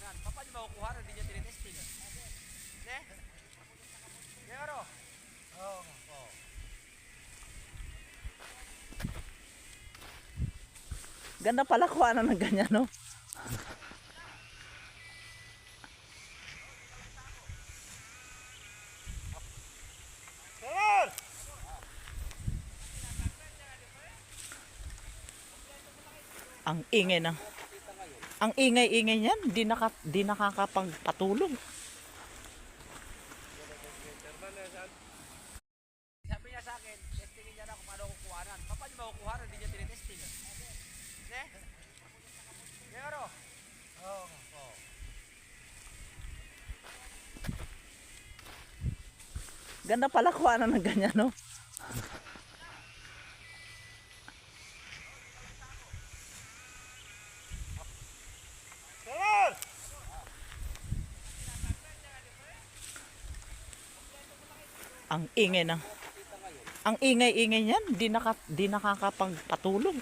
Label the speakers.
Speaker 1: kuhanan. Paano niyo makukuha? Hindi niya tinitesting. Ne? Pero, oo. Oo.
Speaker 2: Ganda pala kuha ng ganyan, no?
Speaker 1: Sir!
Speaker 2: Ang ingay ng ang ingay-ingay niyan, di nakakapagpatulog.
Speaker 1: Sabi niya sa akin, testingin niya na kung paano kukuhanan. Paano niyo makukuha? Hindi niya tinitesting. Ne? Pero, oo. Oo.
Speaker 2: Ganda pala kuha ng ganyan, no?
Speaker 1: Sir!
Speaker 2: Ang ingay ng ang ingay-ingay niyan, di nakakapagpatulog.